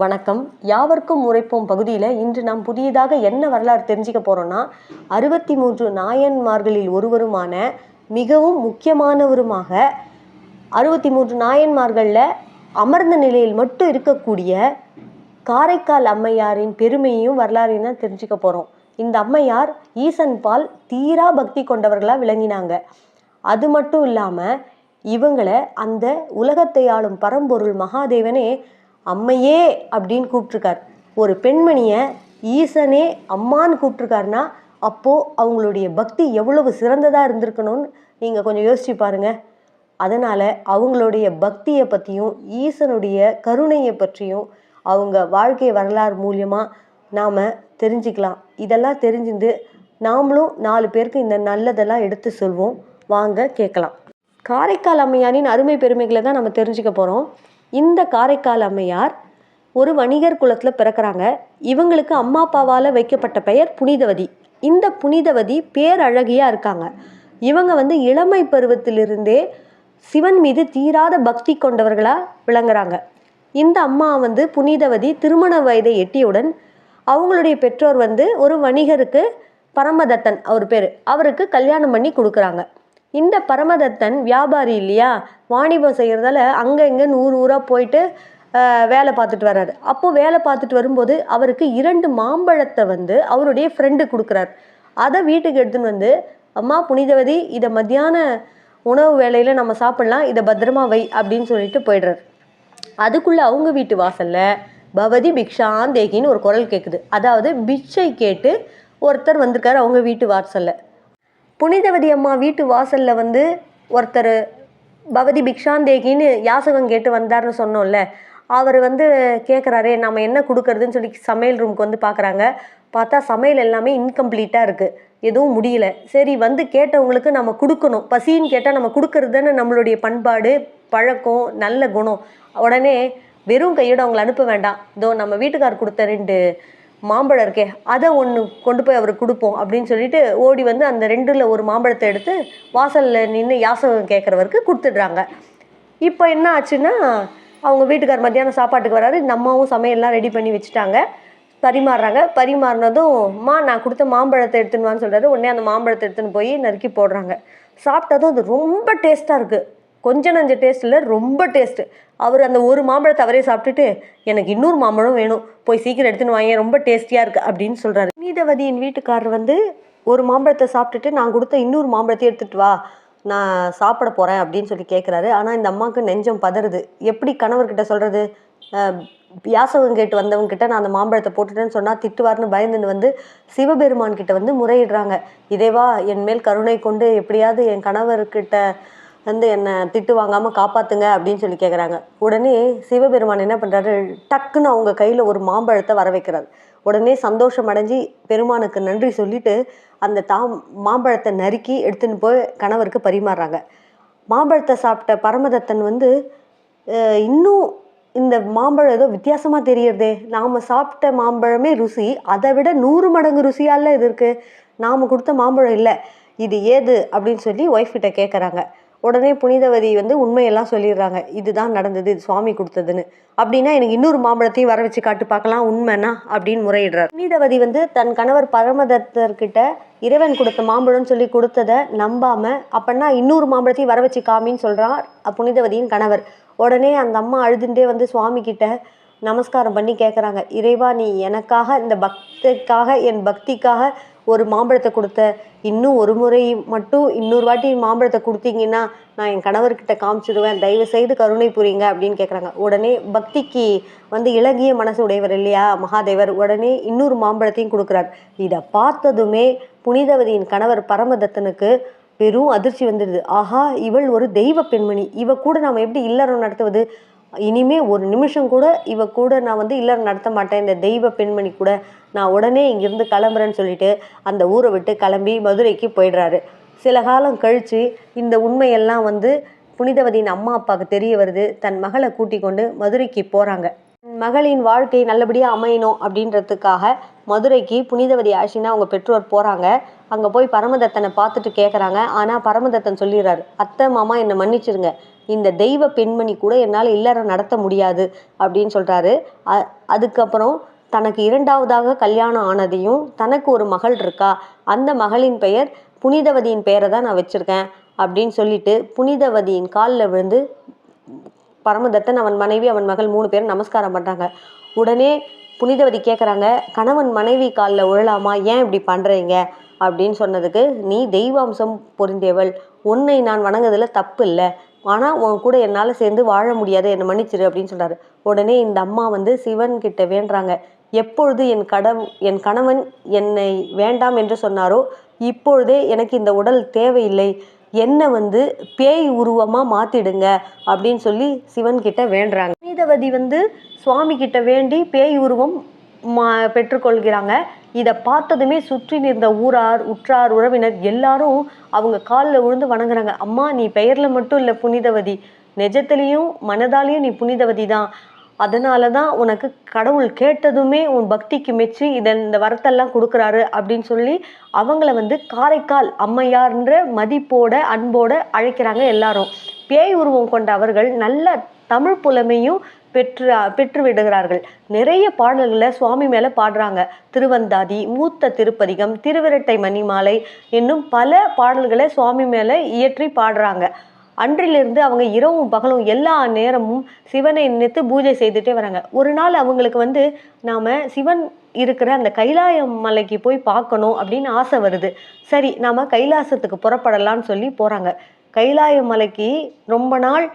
வணக்கம். யாவர்க்கும் உரைப்போம் பகுதியில் இன்று நாம் புதியதாக என்ன வரலாறு தெரிஞ்சுக்க போகிறோன்னா, 63 நாயன்மார்களில் ஒருவருமான மிகவும் முக்கியமானவருமாக 63 நாயன்மார்களில் அமர்ந்த நிலையில் மட்டும் இருக்கக்கூடிய காரைக்கால் அம்மையாரின் பெருமையும் வரலாறையும் தான் தெரிஞ்சுக்க போகிறோம். இந்த அம்மையார் ஈசன் பால் தீரா பக்தி கொண்டவர்களாக விளங்கினாங்க. அது மட்டும் இல்லாமல் இவங்களை அந்த உலகத்தை ஆளும் பரம்பொருள் மகாதேவனே அம்மையே அப்படின்னு கூப்பிட்ருக்கார். ஒரு பெண்மணியை ஈசனே அம்மான்னு கூப்பிட்ருக்காருன்னா அப்போது அவங்களுடைய பக்தி எவ்வளவு சிறந்ததாக இருந்திருக்கணும்னு நீங்கள் கொஞ்சம் யோசிச்சு பாருங்கள். அதனால் அவங்களுடைய பக்தியை பற்றியும் ஈசனுடைய கருணையை பற்றியும் அவங்க வாழ்க்கை வரலாறு மூலியமாக நாம் தெரிஞ்சுக்கலாம். இதெல்லாம் தெரிஞ்சுட்டு நாமளும் 4 பேருக்கு இந்த நல்லதெல்லாம் எடுத்து சொல்வோம். வாங்க கேட்கலாம். காரைக்கால் அம்மையாரின் அருமை பெருமைகளை தான் நம்ம தெரிஞ்சுக்க போகிறோம். இந்த காரைக்கால் அம்மையார் ஒரு வணிகர் குலத்தில் பிறக்கிறாங்க. இவங்களுக்கு அம்மா அப்பாவால் வைக்கப்பட்ட பெயர் புனிதவதி. இந்த புனிதவதி பேரழகியாக இருக்காங்க. இவங்க இளமை பருவத்திலிருந்தே சிவன் மீது தீராத பக்தி கொண்டவர்களாக விளங்குறாங்க. இந்த அம்மா புனிதவதி திருமண வயதை எட்டியவுடன் அவங்களுடைய பெற்றோர் ஒரு வணிகருக்கு பரமதத்தன் அவர் பேர், அவருக்கு கல்யாணம் பண்ணி கொடுக்குறாங்க. இந்த பரமதத்தன் வியாபாரி இல்லையா, வாணிபம் செய்கிறதால அங்கே இங்கேன்னு ஊராக போயிட்டு வேலை பார்த்துட்டு வர்றாரு. அப்போது வேலை பார்த்துட்டு வரும்போது அவருக்கு 2 மாம்பழத்தை அவருடைய ஃப்ரெண்டு கொடுக்குறாரு. அதை வீட்டுக்கு எடுத்துன்னு அம்மா புனிதவதி, இதை மத்தியான உணவு வேலையில் நம்ம சாப்பிட்லாம், இதை பத்திரமா வை அப்படின்னு சொல்லிட்டு போயிடுறாரு. அதுக்குள்ளே அவங்க வீட்டு வாசலில் பவதி பிக்ஷாந்தேகின்னு ஒரு குரல் கேட்குது. அதாவது பிச்சை கேட்டு ஒருத்தர் வந்திருக்காரு அவங்க வீட்டு வாசலில். புனிதவதி அம்மா வீட்டு வாசலில் ஒருத்தர் பவதி பிக்ஷாந்தேகின்னு யாசகம் கேட்டு வந்தார்னு சொன்னோம்ல, அவர் கேட்குறாரே நம்ம என்ன கொடுக்கறதுன்னு சொல்லி சமையல் ரூமுக்கு பார்க்குறாங்க. பார்த்தா சமையல் எல்லாமே இன்கம்ப்ளீட்டாக இருக்குது, எதுவும் முடியல. சரி கேட்டவங்களுக்கு நம்ம கொடுக்கணும், பசின்னு கேட்டால் நம்ம கொடுக்கறதுன்னு நம்மளுடைய பண்பாடு, பழக்கம், நல்ல குணம். உடனே வெறும் கையோடு அவங்களை அனுப்ப வேண்டாம், இதோ நம்ம வீட்டுக்கார் கொடுத்த 2 மாம்பழம் இருக்கே அதை ஒன்று கொண்டு போய் அவருக்கு கொடுப்போம் அப்படின்னு சொல்லிட்டு ஓடி அந்த 2ல் ஒரு மாம்பழத்தை எடுத்து வாசலில் நின்று யாசகம் கேட்குறவருக்கு கொடுத்துட்றாங்க. இப்போ என்ன ஆச்சுன்னா, அவங்க வீட்டுக்கார் மத்தியானம் சாப்பாட்டுக்கு வராரு. இந்த அம்மாவும் சமையல்லாம் ரெடி பண்ணி வச்சுட்டாங்க. பரிமாறுறாங்க. பரிமாறினதும் அம்மா நான் கொடுத்த மாம்பழத்தை எடுத்துன்னு வான்னு சொல்கிறாரு. உடனே அந்த மாம்பழத்தை எடுத்துன்னு போய் நறுக்கி போடுறாங்க. சாப்பிட்டதும் அது ரொம்ப டேஸ்ட்டாக இருக்குது. கொஞ்சம் நஞ்ச டேஸ்ட் இல்லை, ரொம்ப டேஸ்ட்டு. அவர் அந்த ஒரு மாம்பழத்தை அவரே சாப்பிட்டுட்டு எனக்கு இன்னொரு மாம்பழம் வேணும், போய் சீக்கிரம் எடுத்துன்னு வாங்க, ரொம்ப டேஸ்டியாக இருக்குது அப்படின்னு சொல்கிறாரு. புனிதவதியின் வீட்டுக்காரர் ஒரு மாம்பழத்தை சாப்பிட்டுட்டு நான் கொடுத்த இன்னொரு மாம்பழத்தையும் எடுத்துகிட்டு வா, நான் சாப்பிட போகிறேன் அப்படின்னு சொல்லி கேட்குறாரு. ஆனால் இந்த அம்மாவுக்கு நெஞ்சம் பதறுது. எப்படி கணவர்கிட்ட சொல்கிறது? யாசகம் கேட்டு வந்தவங்ககிட்ட நான் அந்த மாம்பழத்தை போட்டுட்டேன்னு சொன்னால் திட்டுவார்னு பயந்துன்னு சிவபெருமான் கிட்ட முறையிடுறாங்க. இறைவா, என் மேல் கருணை கொண்டு எப்படியாவது என் கணவர்கிட்ட என்னை திட்டு வாங்காமல் காப்பாற்றுங்க அப்படின்னு சொல்லி கேட்குறாங்க. உடனே சிவபெருமான் என்ன பண்ணுறாரு, டக்குன்னு அவங்க கையில் ஒரு மாம்பழத்தை வர வைக்கிறார். உடனே சந்தோஷம் அடைஞ்சி பெருமானுக்கு நன்றி சொல்லிட்டு அந்த மாம்பழத்தை நறுக்கி எடுத்துன்னு போய் கணவருக்கு பரிமாறுறாங்க. மாம்பழத்தை சாப்பிட்ட பரமதத்தன் இன்னும் இந்த மாம்பழம் ஏதோ வித்தியாசமாக தெரியறதே, நாம் சாப்பிட்ட மாம்பழமே ருசி, அதை விட 100 மடங்கு ருசியால் இது இருக்குது, நாம் கொடுத்த மாம்பழம் இல்லை, இது ஏது அப்படின்னு சொல்லி ஒய்ஃப் கிட்ட கேட்குறாங்க. உடனே புனிதவதி உண்மையெல்லாம் சொல்லிடுறாங்க. இதுதான் நடந்தது, இது சுவாமி கொடுத்ததுன்னு. அப்படின்னா எனக்கு இன்னொரு மாம்பழத்தையும் வர வச்சு காட்டு பார்க்கலாம், உண்மைன்னா அப்படின்னு முறையிடுறார். புனிதவதி தன் கணவர் பரமதத்தர்கிட்ட இறைவன் கொடுத்த மாம்பழம்னு சொல்லி கொடுத்ததை நம்பாமல் அப்படின்னா இன்னொரு மாம்பழத்தையும் வர வச்சு காமின்னு சொல்கிறார் புனிதவதியின் கணவர். உடனே அந்த அம்மா அழுதுண்டே சுவாமி கிட்ட நமஸ்காரம் பண்ணி கேட்குறாங்க, இறைவா, நீ எனக்காக இந்த பக்திக்காக என் பக்திக்காக ஒரு மாம்பழத்தை கொடுத்த, இன்னும் ஒரு முறை மட்டும் இன்னொரு வாட்டி மாம்பழத்தை கொடுத்தீங்கன்னா நான் என் கணவர்கிட்ட காமிச்சிடுவேன், தயவு செய்து கருணை புரியுங்க அப்படின்னு கேட்குறாங்க. உடனே பக்திக்கு இலகிய மனசு உடையவர் இல்லையா மகாதேவர், உடனே இன்னொரு மாம்பழத்தையும் கொடுக்குறார். இதை பார்த்ததுமே புனிதவதியின் கணவர் பரமதத்தனுக்கு பெரும் அதிர்ச்சி வந்துடுது. ஆஹா, இவள் ஒரு தெய்வ பெண்மணி, இவ கூட நாம் எப்படி இல்லறம் நடத்துவது, இனிமே ஒரு நிமிஷம் கூட இவ கூட நான் இல்லறம் நடத்த மாட்டேன், இந்த தெய்வ பெண்மணி கூட நான் உடனே இங்கேருந்து கிளம்புறேன்னு சொல்லிட்டு அந்த ஊரை விட்டு கிளம்பி மதுரைக்கு போயிடுறாரு. சில காலம் கழித்து இந்த உண்மையெல்லாம் புனிதவதியின் அம்மா அப்பாவுக்கு தெரிய வருது. தன் மகளை கூட்டி கொண்டு மதுரைக்கு போகிறாங்க. மகளின் வாழ்க்கை நல்லபடியாக அமையணும் அப்படின்றதுக்காக மதுரைக்கு புனிதவதி ஆஷினா அவங்க பெற்றோர் போகிறாங்க. அங்கே போய் பரமதத்தனை பார்த்துட்டு கேட்குறாங்க. ஆனால் பரமதத்தன் சொல்லிடுறாரு, அத்தை மாமா என்னை மன்னிச்சிருங்க, இந்த தெய்வ பெண்மணி கூட என்னால் இல்லறம் நடத்த முடியாது அப்படின்னு சொல்கிறாரு. அதுக்கப்புறம் தனக்கு 2வதாக கல்யாணம் ஆனதையும் தனக்கு ஒரு மகள் இருக்கா, அந்த மகளின் பெயர் புனிதவதியின் பெயரை தான் நான் வச்சுருக்கேன் அப்படின்னு சொல்லிட்டு புனிதவதியின் காலில் விழுந்து பரமதத்தன், அவன் மனைவி, அவன் மகள் 3 பேரும் நமஸ்காரம் பண்ணுறாங்க. உடனே புனிதவதி கேட்குறாங்க, கணவன் மனைவி காலில் விழலாமா, ஏன் இப்படி பண்ணுறீங்க அப்படின்னு சொன்னதுக்கு, நீ தெய்வாம்சம் பொருந்தியவள், உன்னை நான் வணங்குறதுல தப்பு இல்லை, ஆனால் உன் கூட என்னால் சேர்ந்து வாழ முடியாது, என்னை மன்னிச்சிரு அப்படின்னு சொல்கிறாரு. உடனே இந்த அம்மா சிவன் கிட்ட வேண்டுறாங்க, எப்பொழுது என் கணவன் என்னை வேண்டாம் என்று சொன்னாரோ இப்பொழுதே எனக்கு இந்த உடல் தேவையில்லை, என்னை பேய் உருவமாக மாற்றிடுங்க அப்படின்னு சொல்லி சிவன்கிட்ட வேண்டுறாங்க. புனிதவதி சுவாமி கிட்ட வேண்டி பேய் உருவம் பெற்றுக்கொள்கிறாங்க. இதை பார்த்ததுமே சுற்றி நின்ற ஊரார், உற்றார், உறவினர் எல்லாரும் அவங்க காலில் விழுந்து வணங்குறாங்க. அம்மா, நீ பெயரில் மட்டும் இல்லை புனிதவதி, நிஜத்துலேயும் மனதாலேயும் நீ புனிதவதி தான், அதனால தான் உனக்கு கடவுள் கேட்டதுமே உன் பக்திக்கு மெச்சி இந்த வரத்தெல்லாம் கொடுக்குறாரு அப்படின்னு சொல்லி அவங்கள காரைக்கால் அம்மையார்ன்ற மதிப்போட அன்போட அழைக்கிறாங்க எல்லாரும். பேய் உருவம் கொண்ட அவர்கள் நல்ல தமிழ் புலமையும் பெற்று விடுகிறார்கள். நிறைய பாடல்களை சுவாமி மேலே பாடுறாங்க. திருவந்தாதி, மூத்த திருப்பதிகம், திருவிரட்டை மணிமாலை என்னும் பல பாடல்களை சுவாமி மேலே இயற்றி பாடுறாங்க. அன்றிலிருந்து அவங்க இரவும் பகலும் எல்லா நேரமும் சிவனை நினைத்து பூஜை செய்துட்டே வராங்க. ஒரு நாள் அவங்களுக்கு நாம் சிவன் இருக்கிற அந்த கைலாய மலைக்கு போய் பார்க்கணும் அப்படின்னு ஆசை வருது. சரி, நாம் கைலாசத்துக்கு புறப்படலான்னு சொல்லி போகிறாங்க. கைலாய மலைக்கு ரொம்ப நாள்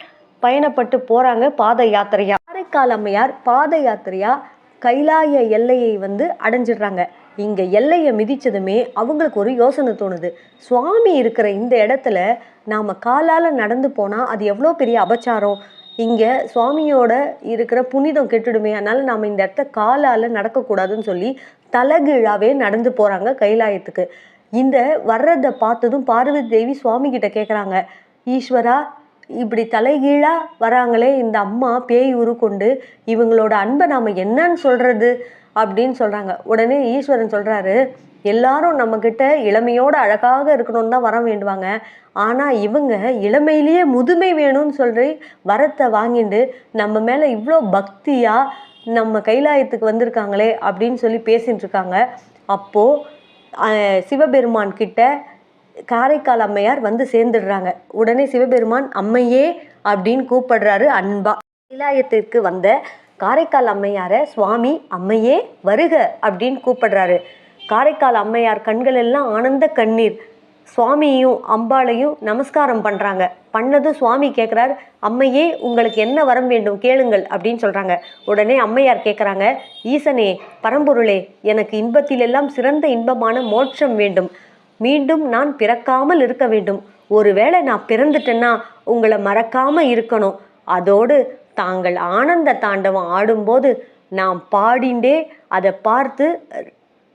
பயணப்பட்டு போகிறாங்க பாத யாத்திரையாக. காரைக்கால் அம்மையார் பாத யாத்திரையாக கைலாய எல்லையை அடைஞ்சிடுறாங்க. இங்கே எல்லையை மிதித்ததுமே அவங்களுக்கு ஒரு யோசனை தோணுது. சுவாமி இருக்கிற இந்த இடத்துல நாம் காலால் நடந்து போனால் அது எவ்வளோ பெரிய அபச்சாரம், இங்கே சுவாமியோட இருக்கிற புனிதம் கெட்டுடுமே, அதனால் நாம் இந்த இடத்த காலால் நடக்கக்கூடாதுன்னு சொல்லி தலகீழாவே நடந்து போகிறாங்க கைலாயத்துக்கு. இந்த வர்றதை பார்த்ததும் பார்வதி தேவி சுவாமி கிட்ட கேட்குறாங்க, ஈஸ்வரா, இப்படி தலைகீழாக வராங்களே இந்த அம்மா பேய் உருக்கொண்டு, இவங்களோட அன்பை நாம் என்னன்னு சொல்கிறது அப்படின்னு சொல்கிறாங்க. உடனே ஈஸ்வரன் சொல்கிறாரு, எல்லாரும் நம்மக்கிட்ட இளமையோடு அழகாக இருக்கணும்னு தான் வரம் வேண்டுவாங்க, ஆனால் இவங்க இளமையிலேயே முதுமை வேணும்னு சொல்லி வரத்தை வாங்கிட்டு நம்ம மேலே இவ்வளோ பக்தியாக நம்ம கைலாயத்துக்கு வந்திருக்காங்களே அப்படின்னு சொல்லி பேசிகிட்டு இருக்காங்க. அப்போது சிவபெருமான் கிட்ட காரைக்கால் அம்மையார் சேர்ந்துடுறாங்க. உடனே சிவபெருமான் அம்மையே அப்படின்னு கூப்பிடுறாரு அன்பா. கைலாயத்திற்கு வந்த காரைக்கால் அம்மையாரை சுவாமி அம்மையே வருக அப்படின்னு கூப்பிடுறாரு. காரைக்கால் அம்மையார் கண்கள் எல்லாம் ஆனந்த கண்ணீர். சுவாமியும் அம்பாளையும் நமஸ்காரம் பண்ணுறாங்க. பண்ணதும் சுவாமி கேட்குறாரு, அம்மையே உங்களுக்கு என்ன வரம் வேண்டும் கேளுங்கள் அப்படின்னு சொல்கிறாங்க. உடனே அம்மையார் கேட்குறாங்க, ஈசனே, பரம்பொருளே, எனக்கு இன்பத்திலெல்லாம் சிறந்த இன்பமான மோட்சம் வேண்டும், மீண்டும் நான் பிறக்காமல் இருக்க வேண்டும், ஒருவேளை நான் பிறந்துட்டேன்னா உங்களை மறக்காமல் இருக்கணும், அதோடு தாங்கள் ஆனந்த தாண்டவம் ஆடும்போது நான் பாடிண்டே அதை பார்த்து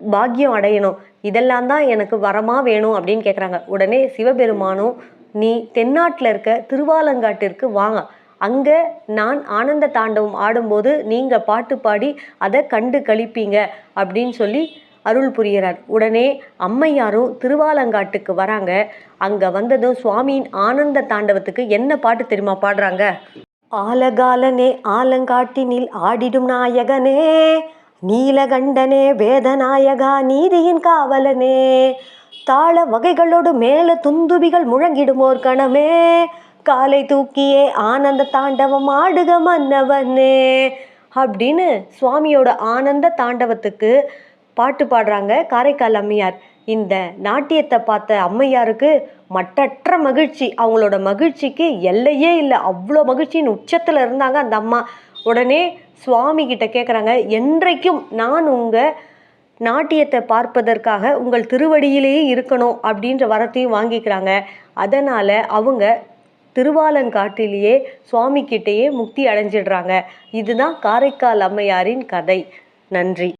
பாக்கியம் அடையணும், இதெல்லாம் தான் எனக்கு வரமாக வேணும் அப்படின்னு கேட்குறாங்க. உடனே சிவபெருமானும், நீ தென்னாட்டில் இருக்க திருவாலங்காட்டிற்கு வாங்க, அங்கே நான் ஆனந்த தாண்டவம் ஆடும்போது நீங்கள் பாட்டு பாடி அதை கண்டு கழிப்பீங்க அப்படின்னு சொல்லி அருள் புரிகிறார். உடனே அம்மையாரும் திருவாலங்காட்டுக்கு வராங்க. அங்கே வந்ததும் சுவாமியின் ஆனந்த தாண்டவத்துக்கு என்ன பாட்டு தெரியுமா பாடுறாங்க? ஆலகாலனே ஆலங்காட்டினில் ஆடிடும் நாயகனே, நீலகண்டனே வேதநாயகா நீதியின் காவலனே, தாள வகைகளோடு மேல துந்துபிகள் முழங்கிடுமோர் கணமே, காலை தூக்கியே ஆனந்த தாண்டவம் ஆடுக மன்னவனே அப்படின்னு சுவாமியோட ஆனந்த தாண்டவத்துக்கு பாட்டு பாடுறாங்க காரைக்கால் அம்மையார். இந்த நாட்டியத்தை பார்த்த அம்மையாருக்கு மட்டற்ற மகிழ்ச்சி, அவங்களோட மகிழ்ச்சிக்கு எல்லையே இல்லை, அவ்வளோ மகிழ்ச்சியின் உச்சத்தில் இருந்தாங்க அந்த அம்மா. உடனே சுவாமி கிட்ட கேட்குறாங்க, என்றைக்கும் நான் உங்கள் நாட்டியத்தை பார்ப்பதற்காக உங்கள் திருவடியிலேயே இருக்கணும் அப்படின்ற வரத்தையும் வாங்கிக்கிறாங்க. அதனால் அவங்க திருவாலங்காட்டிலேயே சுவாமி கிட்டேயே முக்தி அடைஞ்சிடுறாங்க. இதுதான் காரைக்கால் அம்மையாரின் கதை. நன்றி.